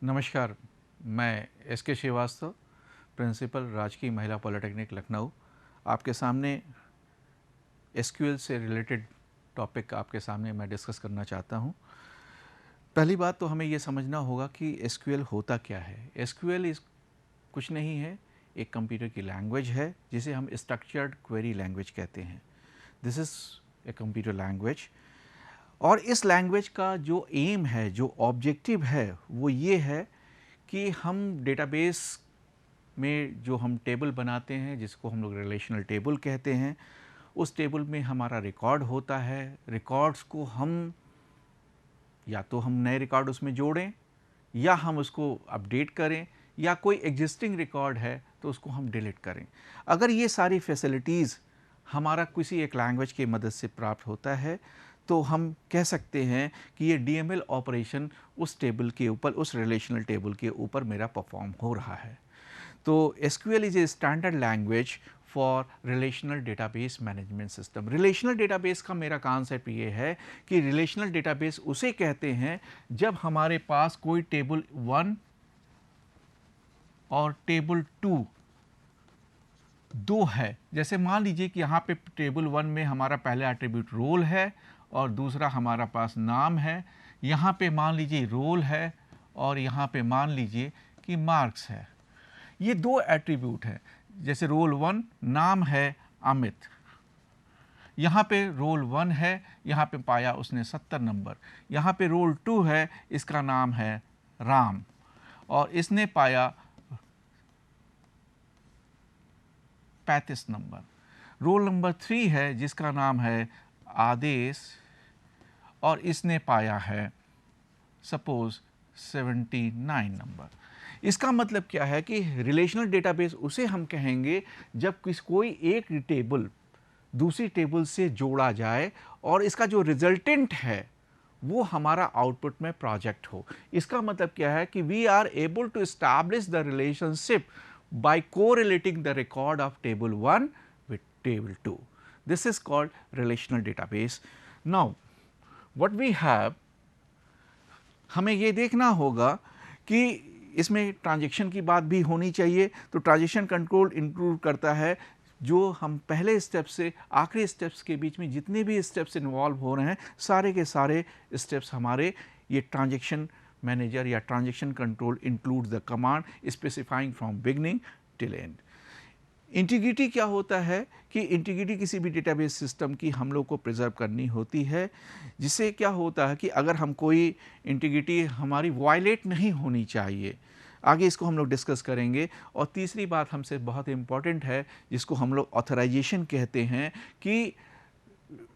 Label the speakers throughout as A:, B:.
A: नमस्कार, मैं एस के श्रीवास्तव, प्रिंसिपल राजकीय महिला पॉलिटेक्निक लखनऊ, आपके सामने एसक्यूएल से रिलेटेड टॉपिक आपके सामने मैं डिस्कस करना चाहता हूँ। पहली बात तो हमें ये समझना होगा कि एसक्यूएल होता क्या है। एसक्यूएल इस कुछ नहीं है, एक कंप्यूटर की लैंग्वेज है जिसे हम स्ट्रक्चर्ड क्वेरी लैंग्वेज कहते हैं। This is a computer language और इस लैंग्वेज का जो एम है, जो ऑब्जेक्टिव है, वो ये है कि हम डेटाबेस में जो हम टेबल बनाते हैं, जिसको हम लोग रिलेशनल टेबल कहते हैं, उस टेबल में हमारा रिकॉर्ड होता है। रिकॉर्ड्स को हम या तो हम नए रिकॉर्ड उसमें जोड़ें या हम उसको अपडेट करें, या कोई एग्जिस्टिंग रिकॉर्ड है तो उसको हम डिलीट करें। अगर ये सारी फैसिलिटीज़ हमारा किसी एक लैंग्वेज की मदद से प्राप्त होता है तो हम कह सकते हैं कि ये डीएमएल ऑपरेशन उस टेबल के ऊपर, उस रिलेशनल टेबल के ऊपर मेरा परफॉर्म हो रहा है। तो SQL is a standard language for relational database management system. Relational database का मेरा कॉन्सेप्ट ये है कि रिलेशनल डेटाबेस उसे कहते हैं जब हमारे पास कोई टेबल 1 और टेबल 2 दो है। जैसे मान लीजिए कि यहाँ पे टेबल 1 में हमारा पहला एट्रीब्यूट रोल है और दूसरा हमारा पास नाम है। यहाँ पे मान लीजिए रोल है और यहाँ पे मान लीजिए कि मार्क्स है। ये दो एट्रीब्यूट हैं। जैसे रोल 1 नाम है अमित, यहाँ पे रोल 1 है, यहाँ पे पाया उसने 70 नंबर। यहाँ पे रोल 2 है, इसका नाम है राम और इसने पाया 35 नंबर। रोल नंबर 3 है जिसका नाम है आदेश और इसने पाया है सपोज 79 नंबर। इसका मतलब क्या है कि रिलेशनल डेटाबेस उसे हम कहेंगे जब कोई एक टेबल दूसरी टेबल से जोड़ा जाए और इसका जो रिजल्टेंट है वो हमारा आउटपुट में प्रोजेक्ट हो। इसका मतलब क्या है कि we are able to establish the relationship by correlating the record of table 1 with table 2. This is called relational database. Now, what we have, हमें ये देखना होगा कि इसमें ट्रांजैक्शन की बात भी होनी चाहिए। तो ट्रांजैक्शन कंट्रोल इंक्लूड करता है जो हम पहले स्टेप से आखिरी स्टेप्स के बीच में जितने भी स्टेप्स इन्वॉल्व हो रहे हैं, सारे के सारे स्टेप्स हमारे ये ट्रांजैक्शन मैनेजर या transaction control include the command specifying from beginning till and. Integrity क्या होता है कि इंटीग्रिटी किसी भी डेटाबेस सिस्टम की हम लोग को प्रिजर्व करनी होती है, जिससे क्या होता है कि अगर हम कोई इंटीग्रिटी हमारी वायलेट नहीं होनी चाहिए। आगे इसको हम लोग डिस्कस करेंगे। और तीसरी बात हमसे बहुत इम्पॉर्टेंट है जिसको हम लोग ऑथराइजेशन कहते हैं कि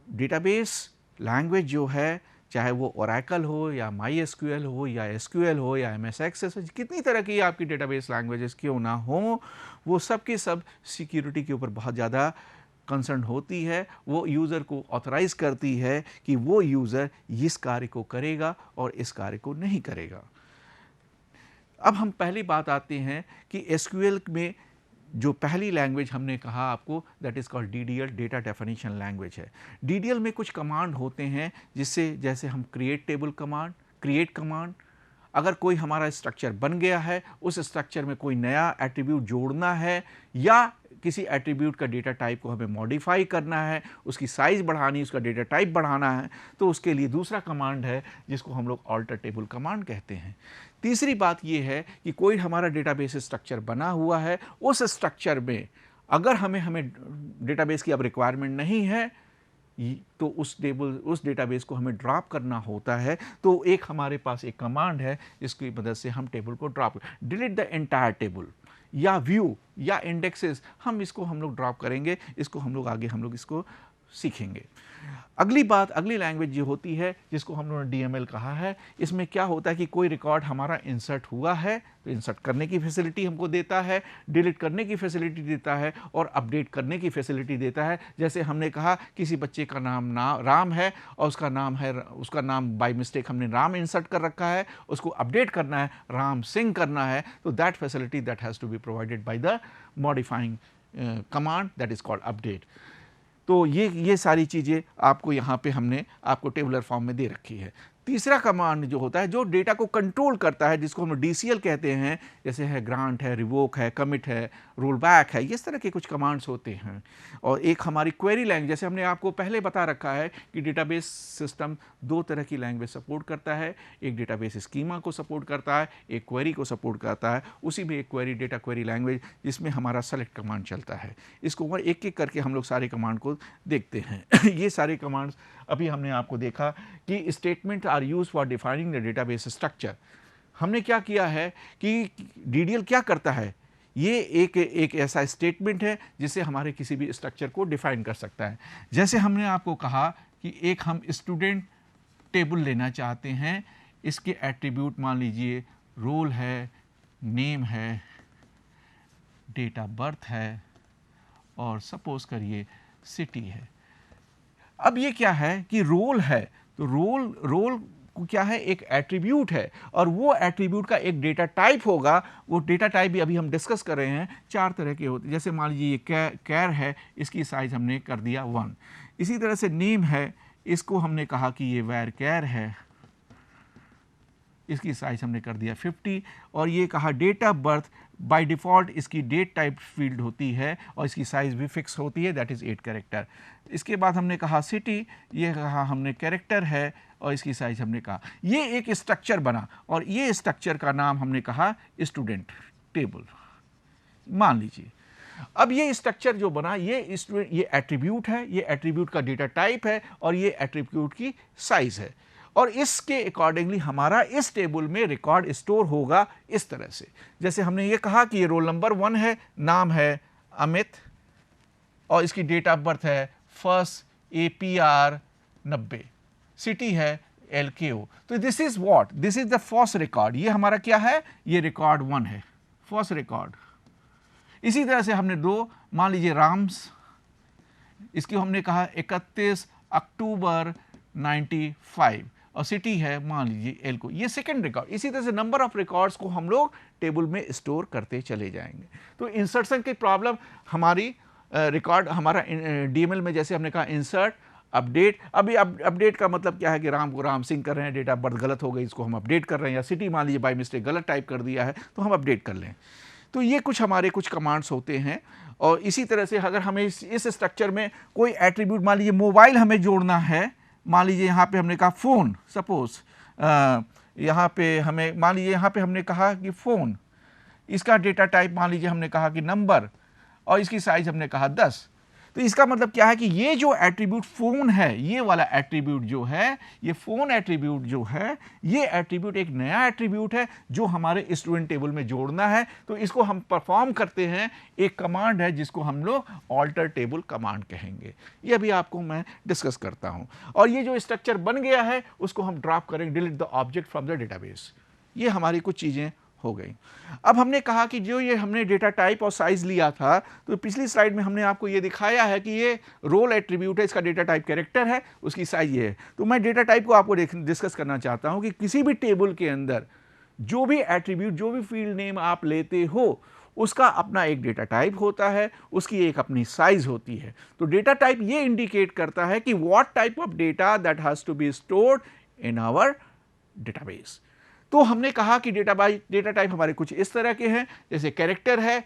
A: डेटाबेस लैंग्वेज जो है, चाहे वो ओरेकल हो या माई एसक्यूएल हो या एसक्यूएल हो या एमएस एक्सेस हो, कितनी तरह की आपकी डेटाबेस लैंग्वेजेस क्यों ना हो, वो सब की सब सिक्योरिटी के ऊपर बहुत ज़्यादा कंसर्न होती है। वो यूज़र को ऑथराइज करती है कि वो यूज़र इस कार्य को करेगा और इस कार्य को नहीं करेगा। अब हम पहली बात आते हैं कि एसक्यूएल में जो पहली लैंग्वेज हमने कहा आपको, that is called DDL, data definition language है। डीडीएल में कुछ कमांड होते हैं जिससे, जैसे हम create table command, create command, अगर कोई हमारा स्ट्रक्चर बन गया है, उस स्ट्रक्चर में कोई नया एट्रीब्यूट जोड़ना है या किसी एट्रीब्यूट का डेटा टाइप को हमें मॉडिफाई करना है, उसकी साइज़ बढ़ानी, उसका डेटा टाइप बढ़ाना है, तो उसके लिए दूसरा कमांड है जिसको हम लोग ऑल्टर टेबल कमांड कहते हैं। तीसरी बात यह है कि कोई हमारा डेटाबेस स्ट्रक्चर बना हुआ है, उस स्ट्रक्चर में अगर हमें डेटाबेस की अब रिक्वायरमेंट नहीं है तो उस डेटाबेस को हमें ड्रॉप करना होता है। तो एक हमारे पास एक कमांड है जिसकी मदद से हम टेबल को drop, delete the entire table या व्यू या इंडेक्सेस, हम लोग ड्रॉप करेंगे। इसको हम लोग आगे इसको सीखेंगे। अगली बात, अगली लैंग्वेज जो होती है जिसको हम लोगों ने डीएमएल कहा है, इसमें क्या होता है कि कोई रिकॉर्ड हमारा इंसर्ट हुआ है तो इंसर्ट करने की फैसिलिटी हमको देता है, डिलीट करने की फैसिलिटी देता है और अपडेट करने की फैसिलिटी देता है। जैसे हमने कहा किसी बच्चे का नाम राम है और उसका नाम बाय मिस्टेक हमने राम इंसर्ट कर रखा है, उसको अपडेट करना है, राम सिंह करना है, तो that facility that has to be provided by the modifying command that is called update. तो ये सारी चीज़ें आपको यहाँ पे हमने आपको टेबुलर फॉर्म में दे रखी है। तीसरा कमांड जो होता है जो डेटा को कंट्रोल करता है, जिसको हम DCL कहते हैं, जैसे है ग्रांट है, रिवोक है, कमिट है, रोल बैक है, इस तरह के कुछ कमांड्स होते हैं। और एक हमारी क्वेरी लैंग्वेज, जैसे हमने आपको पहले बता रखा है कि डेटाबेस सिस्टम दो तरह की लैंग्वेज सपोर्ट करता है, एक डेटाबेस स्कीमा को सपोर्ट करता है, एक क्वेरी को सपोर्ट करता है। उसी में एक क्वेरी डेटा क्वेरी लैंग्वेज जिसमें हमारा सेलेक्ट कमांड चलता है। इसको एक एक करके हम लोग सारे कमांड को देखते हैं। ये सारे कमांड्स अभी हमने आपको देखा कि statement are use for defining the database structure. हमने क्या किया है कि DDL क्या करता है, ये एक ऐसा स्टेटमेंट है जिससे हमारे किसी भी स्ट्रक्चर को डिफाइन कर सकता है। जैसे हमने आपको कहा कि एक हम स्टूडेंट टेबल लेना चाहते हैं, इसके एट्रीब्यूट मान लीजिए रोल है, नेम है, डेट ऑफ बर्थ है और सपोज करिए सिटी है। अब ये क्या है कि रोल है, तो रोल क्या है, एक एट्रीब्यूट है और वो एट्रीब्यूट का एक डेटा टाइप होगा। वो डेटा टाइप भी अभी हम डिस्कस कर रहे हैं, 4 तरह के होते हैं। जैसे मान लीजिए ये कैर है, इसकी साइज हमने कर दिया 1। इसी तरह से नेम है, इसको हमने कहा कि ये वैर कैर है, इसकी साइज हमने कर दिया 50। और ये कहा date of birth, by default इसकी डेट टाइप फील्ड होती है और इसकी साइज भी फिक्स होती है, दैट इज़ 8 कैरेक्टर। इसके बाद हमने कहा सिटी, ये कहा हमने कैरेक्टर है और इसकी साइज हमने कहा। ये एक स्ट्रक्चर बना और ये स्ट्रक्चर का नाम हमने कहा स्टूडेंट टेबल मान लीजिए। अब ये स्ट्रक्चर जो बना, ये एट्रीब्यूट है, ये एट्रीब्यूट का डेटा टाइप है और ये एट्रीब्यूट की साइज है। और इसके अकॉर्डिंगली हमारा इस टेबल में रिकॉर्ड स्टोर होगा इस तरह से। जैसे हमने ये कहा कि ये रोल नंबर 1 है, नाम है अमित और इसकी डेट ऑफ बर्थ है 1 APR 90, सिटी है LKO। तो this is what, this is the first record. ये हमारा क्या है, ये रिकॉर्ड 1 है, फर्स्ट रिकॉर्ड। इसी तरह से हमने 2 मान लीजिए राम्स, इसकी हमने कहा 31 अक्टूबर 95 और सिटी है मान लीजिए LKO, ये सेकंड रिकॉर्ड। इसी तरह से नंबर ऑफ रिकॉर्ड्स को हम लोग टेबल में स्टोर करते चले जाएंगे। तो इंसर्शन की प्रॉब्लम हमारी रिकॉर्ड हमारा DML में, जैसे हमने कहा इंसर्ट, अपडेट। अभी अपडेट का मतलब क्या है कि राम को राम सिंह कर रहे हैं, डेट ऑफ बर्थ गलत हो गई, इसको हम अपडेट कर रहे हैं, या सिटी मान लीजिए बाय मिस्टेक गलत टाइप कर दिया है तो हम अपडेट कर लें। तो ये कुछ हमारे कुछ कमांड्स होते हैं। और इसी तरह से अगर हमें इस स्ट्रक्चर में कोई एट्रीब्यूट, मान लीजिए मोबाइल हमें जोड़ना है, मान लीजिए यहाँ पे हमने कहा फ़ोन, सपोज यहाँ पे हमें मान लीजिए यहाँ पे हमने कहा कि फ़ोन, इसका डेटा टाइप मान लीजिए हमने कहा कि नंबर और इसकी साइज हमने कहा 10। तो इसका मतलब क्या है कि ये जो एट्रीब्यूट फ़ोन है, ये वाला एट्रीब्यूट जो है, ये फ़ोन एट्रीब्यूट जो है, ये एट्रीब्यूट एक नया एट्रीब्यूट है जो हमारे स्टूडेंट टेबल में जोड़ना है। तो इसको हम परफॉर्म करते हैं, एक कमांड है जिसको हम लोग ऑल्टर टेबल कमांड कहेंगे। ये अभी आपको मैं डिस्कस करता हूँ। और ये जो स्ट्रक्चर बन गया है उसको हम ड्रॉप करेंगे, delete the object from the database. ये हमारी कुछ चीज़ें हो गई। अब हमने कहा कि जो ये हमने डेटा टाइप और साइज लिया था, तो पिछली स्लाइड में हमने आपको ये दिखाया है कि ये रोल एट्रीब्यूट है, इसका डेटा टाइप कैरेक्टर है, उसकी साइज ये है। तो मैं डेटा टाइप को आपको डिस्कस करना चाहता हूं कि किसी भी टेबल के अंदर जो भी एट्रीब्यूट, जो भी फील्ड नेम आप लेते हो, उसका अपना एक डेटा टाइप होता है, उसकी एक अपनी साइज होती है। तो डेटा टाइप ये इंडिकेट करता है कि what type of data that has to be stored in our database. तो हमने कहा कि डेटा टाइप हमारे कुछ इस तरह के हैं, जैसे कैरेक्टर है,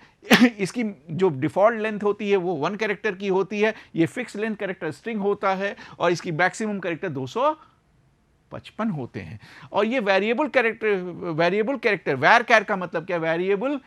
A: इसकी जो डिफ़ॉल्ट लेंथ होती है वो 1 कैरेक्टर की होती है, ये फिक्स लेंथ कैरेक्टर स्ट्रिंग होता है और इसकी मैक्सिमम कैरेक्टर 255 होते हैं। और ये वेरिएबल कैरेक्टर वैर कैर का मतलब क्या, variable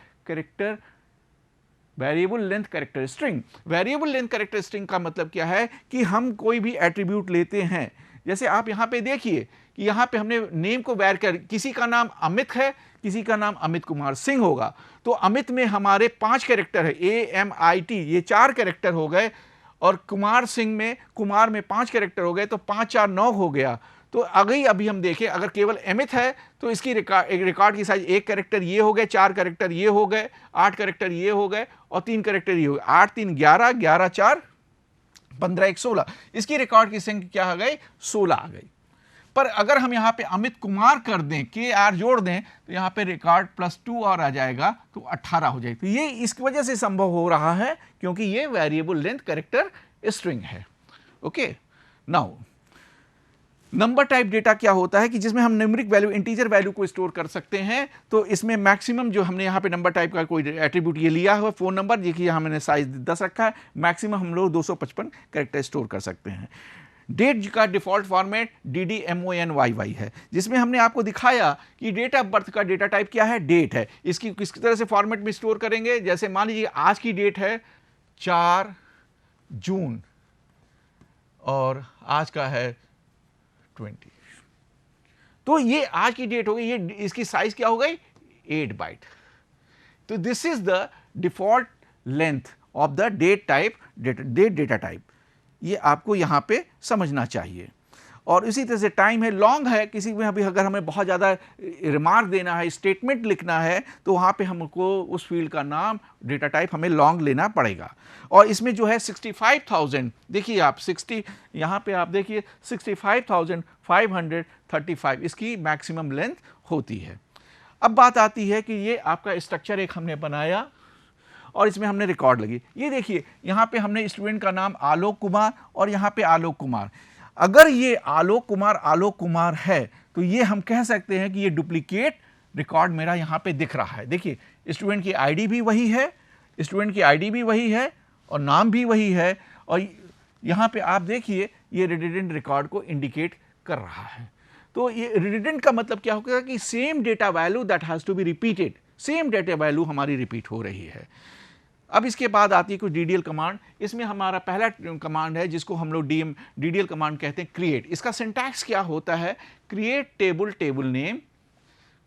A: length character string. Variable length character string का मतलब क्या है कि हम कोई भी एट्रीब्यूट लेते हैं, जैसे आप यहाँ पे देखिए कि यहाँ पे हमने नेम को वैर कर, किसी का नाम अमित है, किसी का नाम अमित कुमार सिंह होगा, तो अमित में हमारे 5 कैरेक्टर है, AMIT, ये 4 कैरेक्टर हो गए, और कुमार सिंह में, कुमार में 5 कैरेक्टर हो गए, तो 5 4 9 हो गया। तो अभी हम देखें, अगर केवल अमित है तो इसकी रिकॉर्ड की साइज 1 कैरेक्टर ये हो गए, 4 कैरेक्टर ये हो गए, 8 कैरेक्टर ये हो गए और 3 कैरेक्टर ये हो गए। 8 3 11, 11 4 15 1 16, इसकी रिकॉर्ड की संख्या क्या आ गई, 16 आ गई। पर अगर हम यहाँ पे अमित कुमार कर दें, KR जोड़ दें, तो यहाँ पे रिकॉर्ड +2 और आ जाएगा, तो 18 हो जाएगी। तो ये इस वजह से संभव हो रहा है क्योंकि ये वेरिएबल लेंथ कैरेक्टर स्ट्रिंग है। Okay, now number type data क्या होता है कि जिसमें हम न्यूमेरिक वैल्यू, इंटीजर वैल्यू को स्टोर कर सकते हैं। तो इसमें मैक्सिमम जो हमने यहाँ पे नंबर टाइप का कोई एट्रीब्यूट ये लिया हुआ फ़ोन नंबर, देखिए यहाँ मैंने साइज 10 रखा है, मैक्सिमम हम लोग 255 कैरेक्टर स्टोर कर सकते हैं। डेट का डिफॉल्ट फॉर्मेट DDMONYY है, जिसमें हमने आपको दिखाया कि डेट ऑफ बर्थ का डेटा टाइप क्या है, डेट है। इसकी किस तरह से फॉर्मेट में स्टोर करेंगे, जैसे मान लीजिए आज की डेट है 4 जून और आज का है 20, तो ये आज की डेट हो गई, ये इसकी साइज क्या हो गई 8 बाइट। तो this is the default length of the date type, date data type, ये आपको यहां पे समझना चाहिए। और इसी तरह से टाइम है, लॉन्ग है, किसी में अभी अगर हमें बहुत ज़्यादा रिमार्क देना है, स्टेटमेंट लिखना है, तो वहाँ पे हमको उस फील्ड का नाम, डेटा टाइप हमें लॉन्ग लेना पड़ेगा। और इसमें जो है 65,000, देखिए आप 60, यहाँ पे आप देखिए 65,535 इसकी मैक्सिमम लेंथ होती है। अब बात आती है कि ये आपका स्ट्रक्चर एक हमने बनाया और इसमें हमने रिकॉर्ड लगी। ये देखिए यहाँ पे हमने स्टूडेंट का नाम आलोक कुमार और यहाँ पे आलोक कुमार। अगर ये आलोक कुमार है तो ये हम कह सकते हैं कि ये डुप्लीकेट रिकॉर्ड मेरा यहाँ पे दिख रहा है। देखिए स्टूडेंट की आईडी भी वही है, स्टूडेंट की आईडी भी वही है और नाम भी वही है, और यहाँ पे आप देखिए ये रिडंडेंट रिकॉर्ड को इंडिकेट कर रहा है। तो ये रिडंडेंट का मतलब क्या होगा कि same data value that has to be repeated, same data value हमारी रिपीट हो रही है। अब इसके बाद आती है कुछ DDL कमांड। इसमें हमारा पहला कमांड है जिसको हम लोग DDL कमांड कहते हैं, क्रिएट। इसका सिंटैक्स क्या होता है, create table, table name,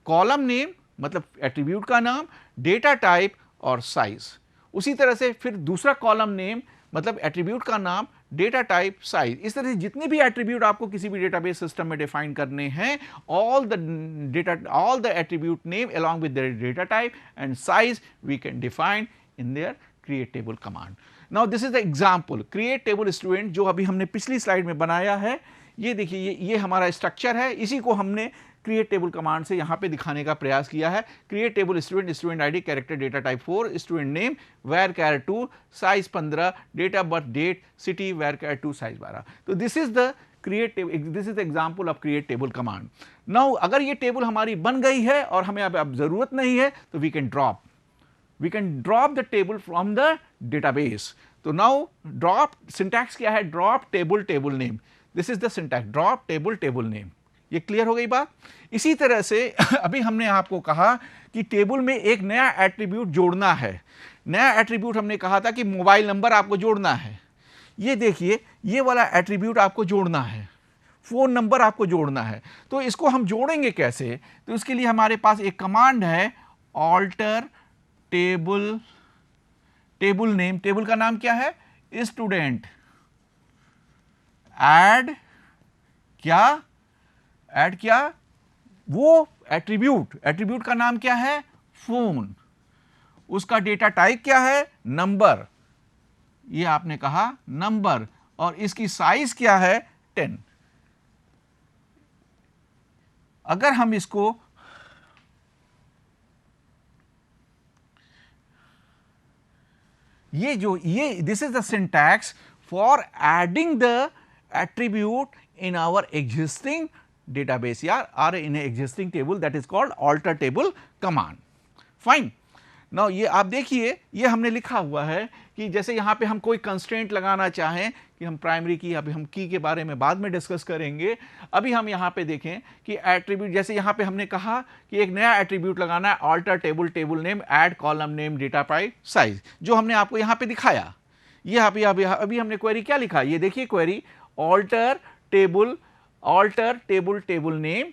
A: column name मतलब एट्रीब्यूट का नाम, डेटा टाइप और साइज। उसी तरह से फिर दूसरा कॉलम नेम मतलब एट्रीब्यूट का नाम, डेटा टाइप, साइज। इस तरह से जितने भी एट्रीब्यूट आपको किसी भी डेटाबेस सिस्टम में डिफाइन करने हैं, all the attribute name along with their data type and size we can define in their create table command. Now this is the example create table student जो अभी हमने पिछली स्लाइड में बनाया है। ये देखिए ये हमारा स्ट्रक्चर है, इसी को हमने क्रिएट टेबल कमांड से यहाँ पे दिखाने का प्रयास किया है। Create table student, student ID, character data type 4, student name var char 2, size 15, date of birth, date, city var char 2, size 12। तो this is the create table, this is the example of create table command. Now अगर ये table हमारी बन गई है और हमें अब जरूरत नहीं है तो we can drop the table from the database. तो नाउ ड्रॉप सिंटैक्स क्या है, drop table, table name. This is the syntax, drop table, table name. ये क्लियर हो गई बात। इसी तरह से अभी हमने आपको कहा कि टेबल में एक नया एट्रीब्यूट जोड़ना है। नया एट्रीब्यूट हमने कहा था कि मोबाइल नंबर आपको जोड़ना है। ये देखिए ये वाला एट्रीब्यूट आपको जोड़ना है, फ़ोन नंबर आपको जोड़ना है। तो इसको हम जोड़ेंगे कैसे, तो इसके लिए हमारे पास एक कमांड है alter table, table name. Table का नाम क्या है, स्टूडेंट। ऐड क्या, वो एट्रीब्यूट का नाम क्या है, फोन। उसका डेटा टाइप क्या है, नंबर। ये आपने कहा नंबर, और इसकी साइज क्या है, 10। अगर हम इसको this is the syntax for adding the attribute in our existing database or in an existing table, that is called alter table command. Fine. Now ये आप देखिए ये हमने लिखा हुआ है कि जैसे यहाँ पे हम कोई कंस्ट्रेंट लगाना चाहें कि हम प्राइमरी की, अभी हम की के बारे में बाद में डिस्कस करेंगे। अभी हम यहाँ पे देखें कि एट्रीब्यूट, जैसे यहाँ पे हमने कहा कि एक नया एट्रीब्यूट लगाना है, alter table, table name, add column name, data type, size, जो हमने आपको यहाँ पे दिखाया। ये अभी हमने क्वेरी क्या लिखा, ये देखिए query alter table, table name,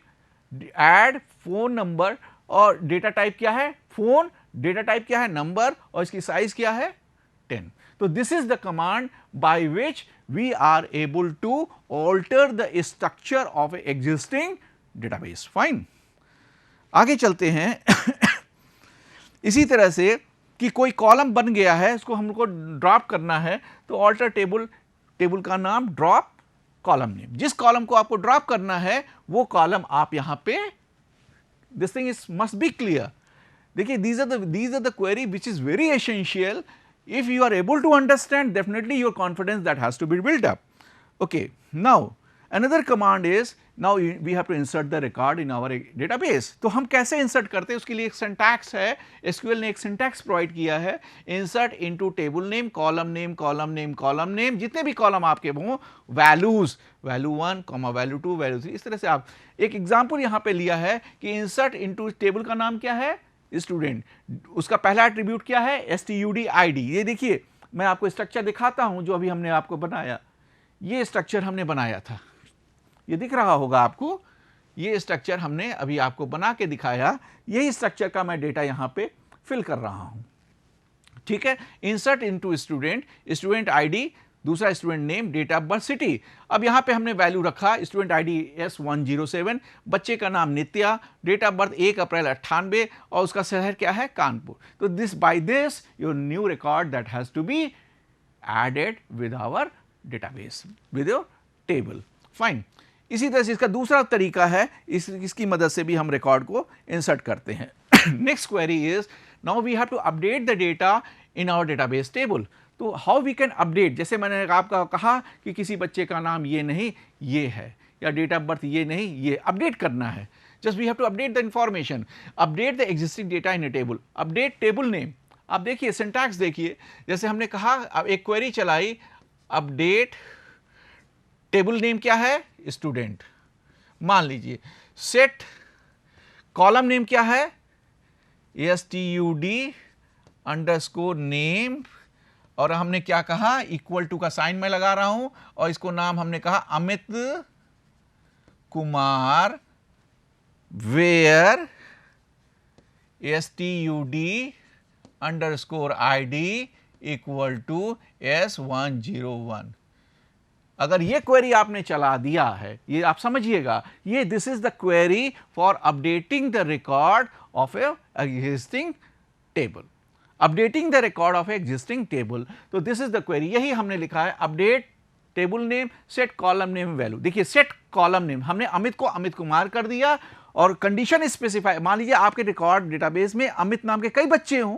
A: add phone number, और डेटा टाइप क्या है, फोन, डेटा टाइप क्या है, नंबर, और इसकी साइज क्या है, 10। तो this is the command by which we are able to alter the structure of a existing database. Fine, आगे चलते हैं। इसी तरह से कि कोई कॉलम बन गया है, इसको हमको ड्रॉप करना है, तो ऑल्टर टेबल, टेबल का नाम, ड्रॉप कॉलम नेम। जिस कॉलम को आपको ड्रॉप करना है वो कॉलम आप यहां पे, this thing is must be clear. देखिए these are the query which is very essential. If you are able to understand, definitely your confidence that has to be built up. Okay, now Another command is now we have to insert the record in our database. तो हम कैसे insert करते हैं उसके लिए एक syntax है, SQL ने एक syntax provide किया है, insert into table name, column name, column name, column name, जितने भी column आपके हों, values, value 1, value 2, value 3, इस तरह से आप एक एग्जाम्पल यहाँ पे लिया है कि insert into टेबल का नाम क्या है, स्टूडेंट, उसका पहला एट्रीब्यूट क्या है, std_id। ये देखिए मैं आपको स्ट्रक्चर दिखाता हूं जो अभी हमने आपको बनाया, ये स्ट्रक्चर हमने बनाया था, ये दिख रहा होगा आपको, ये स्ट्रक्चर हमने अभी आपको बना के दिखाया, यही स्ट्रक्चर का मैं डेटा यहां पे फिल कर रहा हूं, ठीक है। Insert into student, student ID, दूसरा student name, date of birth, city. अब यहां पे हमने वैल्यू रखा स्टूडेंट आईडी S107, बच्चे का नाम Nitya, date of birth 1 April 98 और उसका शहर क्या है, कानपुर। तो this by this your new record that has to be added with our database, with your table, fine. इसी तरह से इसका दूसरा तरीका है, इसकी मदद से भी हम रिकॉर्ड को इंसर्ट करते हैं। Next query is now we have to update the data in our database table. तो हाउ वी कैन अपडेट, जैसे मैंने आपका कहा कि किसी बच्चे का नाम ये नहीं ये है, या डेट ऑफ बर्थ ये नहीं ये, अपडेट करना है, just we have to update the information, update the existing data in a table, update table name. आप देखिए सिंटैक्स देखिए, जैसे हमने कहा अब एक क्वेरी चलाई, अपडेट टेबल नेम क्या है, स्टूडेंट, मान लीजिए सेट कॉलम नेम क्या है, STUD_name, और हमने क्या कहा, इक्वल टू का साइन मैं लगा रहा हूं, और इसको नाम हमने कहा Amit Kumar, where STUD_ID equal to S101। अगर ये क्वेरी आपने चला दिया है, ये आप समझिएगा, ये this is the query for updating the record of a existing table, updating the record of existing table. तो दिस इज द क्वेरी, यही हमने लिखा है, update table name, set column name value. देखिए सेट कॉलम नेम, हमने अमित को अमित कुमार कर दिया, और कंडीशन स्पेसिफाई, मान लीजिए आपके रिकॉर्ड डेटाबेस में अमित नाम के कई बच्चे हों,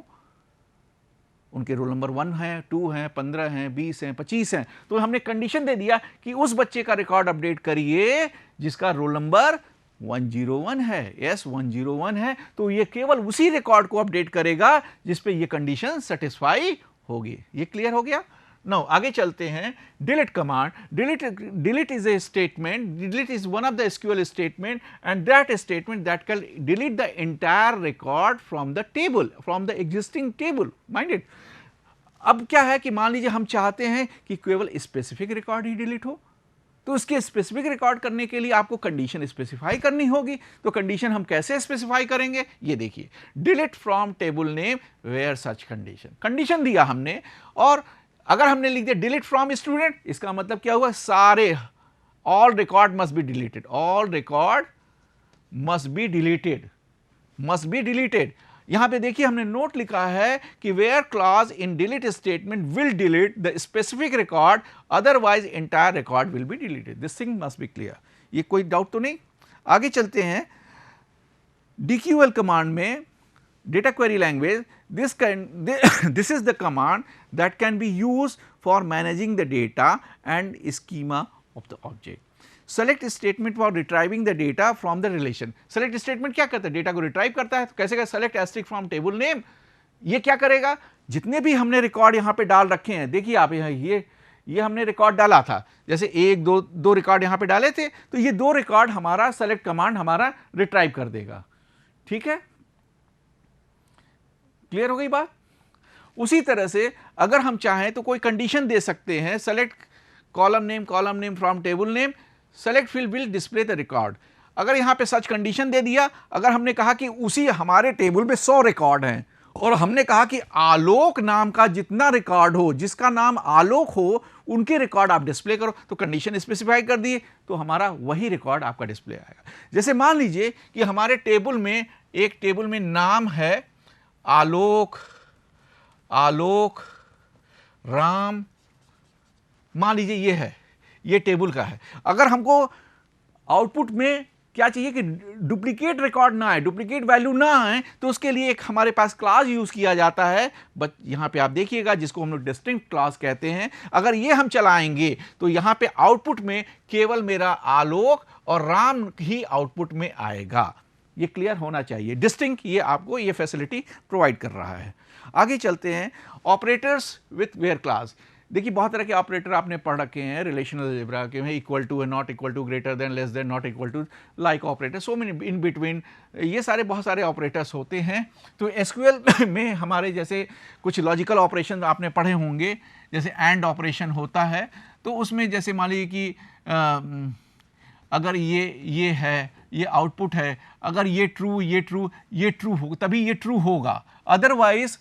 A: उनके रोल नंबर 1 है, 2 है, 15 हैं, 20 हैं, 25 हैं, तो हमने कंडीशन दे दिया कि उस बच्चे का रिकॉर्ड अपडेट करिए जिसका रोल नंबर 101 है, S101 है। तो ये केवल उसी रिकॉर्ड को अपडेट करेगा जिस पे ये कंडीशन सेटिस्फाई होगी। ये क्लियर हो गया। नाउ आगे चलते हैं, delete command. Delete is a statement, delete is one of the SQL statement, and that statement that can delete the entire record from the table, from the existing table, mind it. अब क्या है कि मान लीजिए हम चाहते हैं कि केवल स्पेसिफिक रिकॉर्ड ही डिलीट हो, तो उसके स्पेसिफिक रिकॉर्ड करने के लिए आपको कंडीशन स्पेसिफाई करनी होगी। तो कंडीशन हम कैसे स्पेसिफाई करेंगे, ये देखिए, delete from table name where such condition, condition दिया हमने, और अगर हमने लिख दिया डिलीट फ्रॉम स्टूडेंट, इसका मतलब क्या हुआ, सारे all record must be deleted, all record must be deleted, must be deleted. यहां पे देखिए हमने नोट लिखा है कि where clause in delete statement will delete the specific record, otherwise entire record will be deleted. This thing must be clear, ये कोई doubt तो नहीं। आगे चलते हैं, DQL कमांड में, data query language, this is the command that can be used for managing the data and schema of the object. Select statement for retrieving the data from the relation. Select statement क्या करता है, data को retrieve करता है। तो कैसे का select asterisk from table name, ये क्या करेगा, जितने भी हमने रिकॉर्ड यहाँ पे डाल रखे हैं, देखिए आप यहाँ ये हमने रिकॉर्ड डाला था, जैसे 1 2 रिकॉर्ड यहाँ पे डाले थे, तो ये 2 रिकॉर्ड हमारा सेलेक्ट कमांड हमारा रिट्राइव कर देगा, ठीक है। क्लियर हो गई बात। उसी तरह से अगर हम चाहें तो कोई कंडीशन दे सकते हैं, select column name from table name, select field will display the record. अगर यहां पे सच कंडीशन दे दिया, अगर हमने कहा कि उसी हमारे टेबल में 100 रिकॉर्ड हैं, और हमने कहा कि आलोक नाम का जितना रिकॉर्ड हो, जिसका नाम आलोक हो, उनके रिकॉर्ड आप डिस्प्ले करो, तो कंडीशन स्पेसिफाई कर दिए, तो हमारा वही रिकॉर्ड आपका डिस्प्ले आएगा। जैसे मान लीजिए कि हमारे टेबल में, एक टेबल में नाम है आलोक राम, मान लीजिए ये है, ये टेबल का है। अगर हमको आउटपुट में क्या चाहिए कि डुप्लीकेट रिकॉर्ड ना आए, डुप्लीकेट वैल्यू ना आए, तो उसके लिए एक हमारे पास क्लास यूज किया जाता है। बट यहां पे आप देखिएगा जिसको हम लोग डिस्टिंक्ट क्लास कहते हैं, अगर ये हम चलाएंगे तो यहां पे आउटपुट में केवल मेरा आलोक और राम ही आउटपुट में आएगा। ये क्लियर होना चाहिए। डिस्टिंक्ट ये आपको ये फैसिलिटी प्रोवाइड कर रहा है। आगे चलते हैं, ऑपरेटर्स विथ वेयर क्लास। देखिए बहुत तरह के ऑपरेटर आपने पढ़ रखे हैं रिलेशनल अलजेब्रा के में, equal to, not equal to, greater than, less than, not equal to, like operator, so many in between, ये सारे बहुत सारे ऑपरेटर्स होते हैं। तो एसक्यूएल में हमारे जैसे कुछ लॉजिकल ऑपरेशन आपने पढ़े होंगे, जैसे एंड ऑपरेशन होता है, तो उसमें जैसे मान लीजिए कि अगर ये है, ये आउटपुट है, अगर ये ट्रू, ये ट्रू, ये ट्रू हो, तभी ये ट्रू होगा, अदरवाइज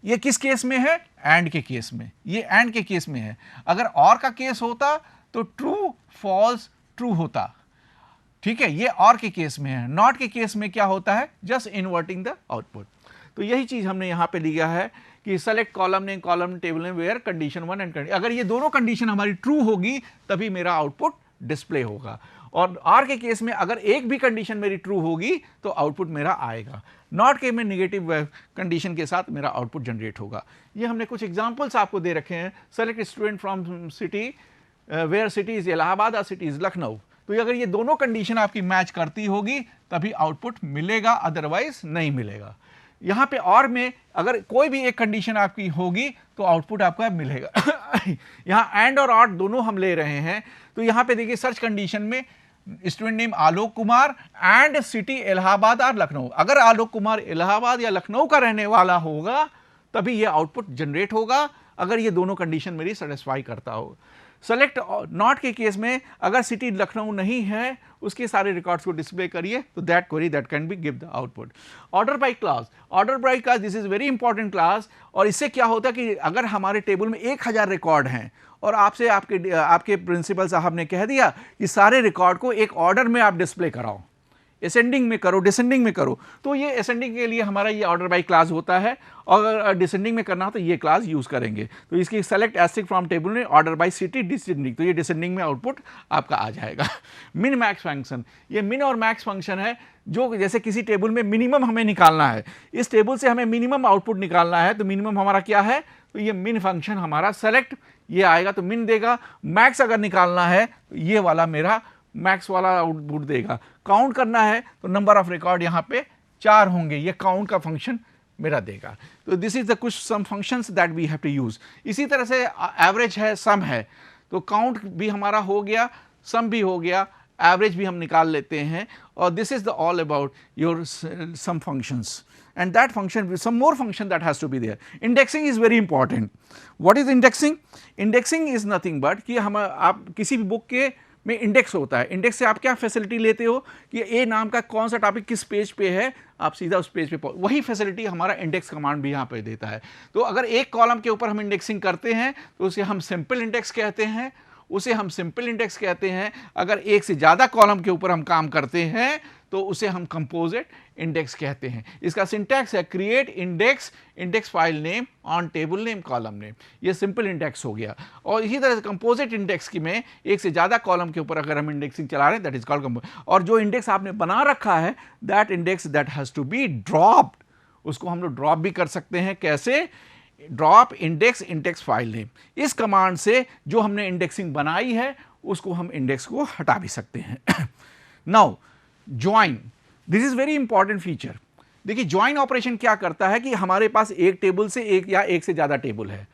A: ये किस केस में है? एंड के केस में, ये एंड के केस में है। अगर और का केस होता तो ट्रू फॉल्स ट्रू होता, ठीक है, ये और के केस में है। नॉट के केस में क्या होता है? Just inverting the output. तो यही चीज हमने यहां पे लिया है कि select column name, column table name where condition 1 and condition, अगर ये दोनों कंडीशन हमारी ट्रू होगी तभी मेरा आउटपुट डिस्प्ले होगा, और आर के केस में अगर एक भी कंडीशन मेरी ट्रू होगी तो आउटपुट मेरा आएगा। नॉट के में निगेटिव कंडीशन के साथ मेरा आउटपुट जनरेट होगा। ये हमने कुछ एग्जांपल्स आपको दे रखे हैं। Select student from city where city is Allahabad और सिटी इज लखनऊ। तो अगर ये दोनों कंडीशन आपकी मैच करती होगी तभी आउटपुट मिलेगा, अदरवाइज नहीं मिलेगा। यहां पे और में अगर कोई भी एक कंडीशन आपकी होगी तो आउटपुट आपका मिलेगा। यहां एंड और ऑर दोनों हम ले रहे हैं। तो यहां पे देखिए सर्च कंडीशन में student name Alok Kumar and city Allahabad और लखनऊ, अगर आलोक कुमार इलाहाबाद या लखनऊ का रहने वाला होगा तभी ये आउटपुट जनरेट होगा, अगर ये दोनों कंडीशन मेरी सेटिस्फाई करता हो। सेलेक्ट नॉट के केस में अगर सिटी लखनऊ नहीं है उसके सारे रिकॉर्ड्स को डिस्प्ले करिए, तो that query that can be give the output. Order by class, order by class this is very important class. और इससे क्या होता है कि अगर हमारे टेबल में 1000 रिकॉर्ड हैं और आपसे आपके प्रिंसिपल साहब ने कह दिया कि सारे रिकॉर्ड को एक ऑर्डर में आप डिस्प्ले कराओ, असेंडिंग में करो, डिसेंडिंग में करो, तो ये असेंडिंग के लिए हमारा ये ऑर्डर बाय क्लास होता है, और अगर डिसेंडिंग में करना हो तो ये क्लास यूज करेंगे। तो इसकी सेलेक्ट एस्टिक फ्रॉम टेबल में ऑर्डर बाय सिटी डिसेंडिंग, तो ये डिसेंडिंग में आउटपुट आपका आ जाएगा। मिन मैक्स फंक्शन, ये मिन और मैक्स फंक्शन है, जो जैसे किसी टेबल में मिनिमम हमें निकालना है, इस टेबल से हमें मिनिमम आउटपुट निकालना है, तो मिनिमम हमारा क्या है? तो ये मिन फंक्शन हमारा सेलेक्ट, ये आएगा तो मिन देगा। मैक्स अगर निकालना है तो ये वाला मेरा मैक्स वाला आउटपुट देगा। काउंट करना है तो नंबर ऑफ रिकॉर्ड यहां पे 4 होंगे, ये काउंट का फंक्शन मेरा देगा। तो दिस इज द कुछ some functions that we have to use. इसी तरह से एवरेज है, सम है, तो काउंट भी हमारा हो गया, सम भी हो गया, एवरेज भी हम निकाल लेते हैं। और this is the all about your some functions, and that function, some more function that has to be there. Indexing is very important. What is indexing? Indexing is nothing but कि हम आप किसी भी बुक के में index होता है। Index से आप क्या फैसिलिटी लेते हो कि ए नाम का कौन सा टॉपिक किस पेज पे है, आप सीधा उस पेज पे, वही फैसिलिटी हमारा इंडेक्स कमांड भी यहाँ पे देता है। तो अगर एक कॉलम के ऊपर हम इंडेक्सिंग करते हैं तो उसे हम सिंपल इंडेक्स कहते हैं, उसे हम सिंपल इंडेक्स कहते हैं। अगर एक से ज़्यादा कॉलम के ऊपर हम काम करते हैं तो उसे हम कंपोजिट इंडेक्स कहते हैं। इसका सिंटैक्स है create index, index file name on table name column name, ये सिंपल इंडेक्स हो गया। और इसी तरह से कंपोजिट इंडेक्स की में एक से ज़्यादा कॉलम के ऊपर अगर हम इंडेक्सिंग चला रहे हैं दैट इज कॉल्ड कंपोजिट। और जो इंडेक्स आपने बना रखा है that index that has to be dropped, उसको हम लोग ड्रॉप भी कर सकते हैं। कैसे? Drop index, index file name, इस कमांड से जो हमने इंडेक्सिंग बनाई है उसको हम इंडेक्स को हटा भी सकते हैं। Now join, this is very important feature. देखिए ज्वाइन ऑपरेशन क्या करता है कि हमारे पास एक टेबल से एक या एक से ज्यादा टेबल है,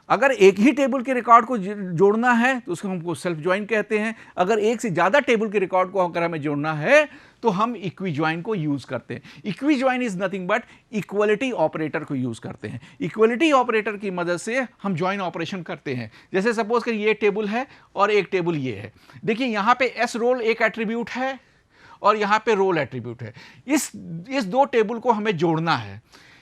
A: अगर एक ही टेबल के रिकॉर्ड को जोड़ना है तो उसको हमको सेल्फ ज्वाइन कहते हैं। अगर एक से ज्यादा टेबल के रिकॉर्ड को अगर हमें जोड़ना है तो हम इक्वी ज्वाइन को यूज करते हैं। Equi join is nothing but equality operator को यूज करते हैं। इक्वलिटी ऑपरेटर की मदद से हम ज्वाइन ऑपरेशन करते हैं। जैसे सपोज कर ये टेबल है और एक टेबल ये है, देखिए यहां पे एस रोल एक एट्रीब्यूट है और यहां पे रोल एट्रीब्यूट है। इस दो टेबल को हमें जोड़ना है।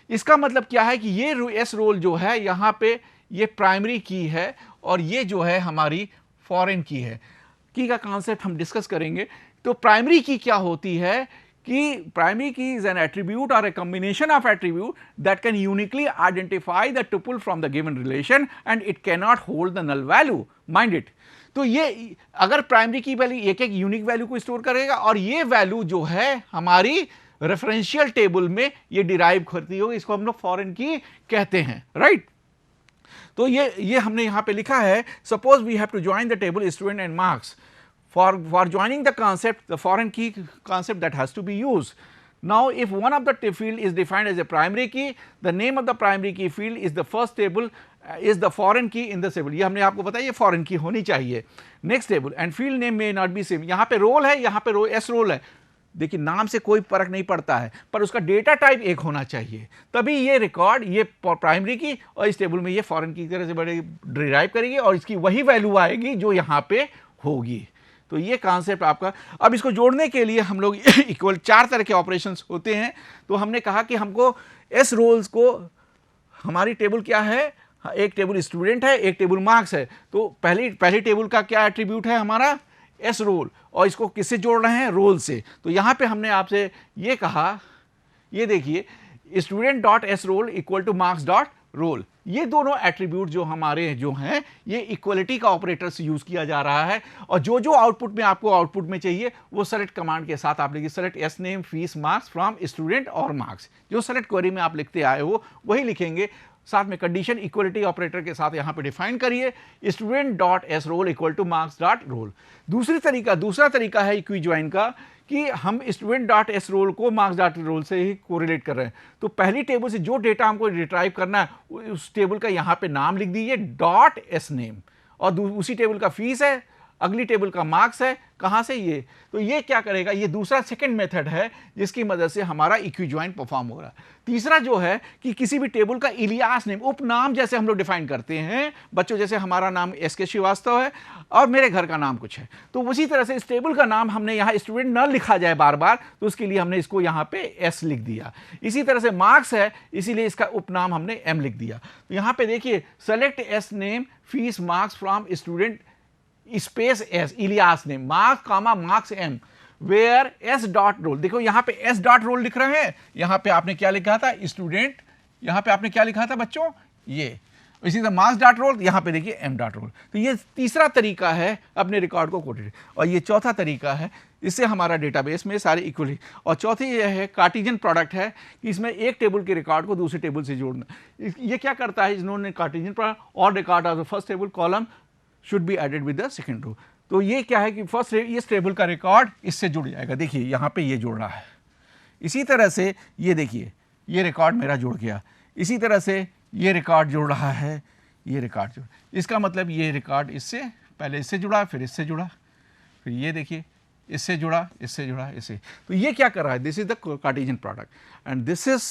A: इसका मतलब क्या है कि ये एस रोल जो है यहां पे ये प्राइमरी की है और ये जो है हमारी फॉरेन की है। की का कॉन्सेप्ट हम डिस्कस करेंगे। तो प्राइमरी की क्या होती है कि प्राइमरी की इज एन एट्रीब्यूट और a combination of attribute that can uniquely identify the tuple from the given relation and it can not hold the null value, mind it. तो ये अगर प्राइमरी की वैल्यू एक एक यूनिक वैल्यू को store करेगा और ये वैल्यू जो है हमारी रेफरेंशियल टेबल में ये डिराइव करती होगी, इसको हम लोग फॉरेन की कहते हैं, राइट। तो ये हमने यहां पे लिखा है, suppose we have to join the table student and marks, for joining the concept, the foreign key concept that has to be used. Now if one of the field is defined as a primary key, the name of the primary key field is the first table, is the foreign key in the table. ये हमने आपको बताया ये foreign key होनी चाहिए. Next table and field name may not be same. यहाँ पे role है, यहाँ पे S रोल है, देखिए नाम से कोई फर्क नहीं पड़ता है, पर उसका डेटा टाइप एक होना चाहिए, तभी ये रिकॉर्ड ये प्राइमरी की और इस टेबल में ये फॉरेन की तरह से बड़े डिराइव करेगी और इसकी वही वैल्यू आएगी जो यहाँ पे होगी। तो ये कॉन्सेप्ट आपका। अब इसको जोड़ने के लिए हम लोग इक्वल 4 तरह के ऑपरेशंस होते हैं। तो हमने कहा कि हमको एस रोल्स को, हमारी टेबल क्या है, एक टेबल स्टूडेंट है, एक टेबल मार्क्स है। तो पहली टेबल का क्या एट्रीब्यूट है हमारा एस रोल, और इसको किससे जोड़ रहे हैं, रोल से। तो यहाँ पे हमने आपसे ये कहा, ये देखिए student dot S roll equal to marks dot roll, ये दोनों एट्रीब्यूट जो हमारे जो हैं ये इक्वलिटी का ऑपरेटर से यूज किया जा रहा है। और जो जो आउटपुट में आपको आउटपुट में चाहिए वो सेलेक्ट कमांड के साथ आप लिखिए, select S name fees marks from student और मार्क्स, जो सेलेक्ट क्वेरी में आप लिखते आए हो वही लिखेंगे। साथ में कंडीशन इक्वलिटी ऑपरेटर के साथ यहाँ पे डिफाइन करिए student dot S roll equal to marks dot roll. दूसरा तरीका है इक्वी ज्वाइन का कि हम स्टूडेंट डॉट एस रोल को मार्क्स डॉट रोल से ही कोरिलेट कर रहे हैं। तो पहली टेबल से जो डेटा हमको रिट्राइव करना है उस टेबल का यहाँ पे नाम लिख दीजिए डॉट एस नेम, और उसी टेबल का फीस है, अगली टेबल का मार्क्स है, कहाँ से ये। तो ये क्या करेगा, ये दूसरा सेकंड मेथड है जिसकी मदद से हमारा इक्वी ज्वाइन परफॉर्म हो रहा है। तीसरा जो है कि किसी भी टेबल का इलियास नेम, उपनाम जैसे हम लोग डिफाइन करते हैं बच्चों, जैसे हमारा नाम एस के श्रीवास्तव है और मेरे घर का नाम कुछ है, तो उसी तरह से इस टेबल का नाम हमने यहाँ स्टूडेंट न लिखा जाए बार बार, तो उसके लिए हमने इसको यहाँ पे एस लिख दिया। इसी तरह से मार्क्स है, इसीलिए इसका उपनाम हमने एम लिख दिया। तो यहाँ पे देखिए select S name fees marks from student space S alias name marks comma marks M where S dot roll. देखो यहाँ पे एस डॉट रोल लिख रहे हैं, यहाँ पे आपने क्या लिखा था स्टूडेंट, यहाँ पे आपने क्या लिखा था बच्चों ये, इसी तरह मार्क्स डॉट रोल, यहाँ पे देखिए एम डॉट रोल। तो ये तीसरा तरीका है अपने रिकॉर्ड को कोटेड, और ये चौथा तरीका है, इससे हमारा डेटाबेस में सारे इक्वली। और चौथी ये है कार्टेशियन प्रोडक्ट है कि इसमें एक टेबल के रिकॉर्ड को दूसरे टेबल से जोड़ना। ये क्या करता है, इन्होंने कार्टेशियन प्रोडक्ट और record of the first table column should be added with the second row. तो ये क्या है कि फर्स्ट इस टेबल का रिकॉर्ड इससे जुड़ जाएगा, देखिए यहाँ पे ये जुड़ रहा है। इसी तरह से ये देखिए ये रिकॉर्ड मेरा जुड़ गया, इसी तरह से ये रिकॉर्ड जुड़ रहा है, ये रिकॉर्ड जुड़, इसका मतलब ये रिकॉर्ड इससे पहले इससे जुड़ा, फिर इससे जुड़ा, फिर ये देखिए इससे जुड़ा, इससे जुड़ा, इससे। तो ये क्या कर रहा है, this is the Cartesian product and this is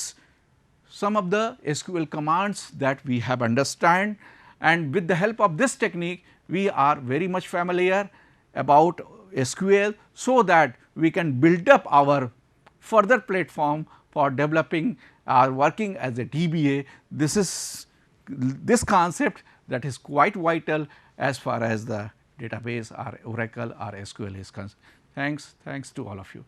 A: some of the SQL commands that we have understand, and with the help of this technique we are very much familiar about SQL, so that we can build up our further platform for developing or working as a DBA. This concept that is quite vital as far as the database or Oracle or SQL is concerned. Thanks to all of you.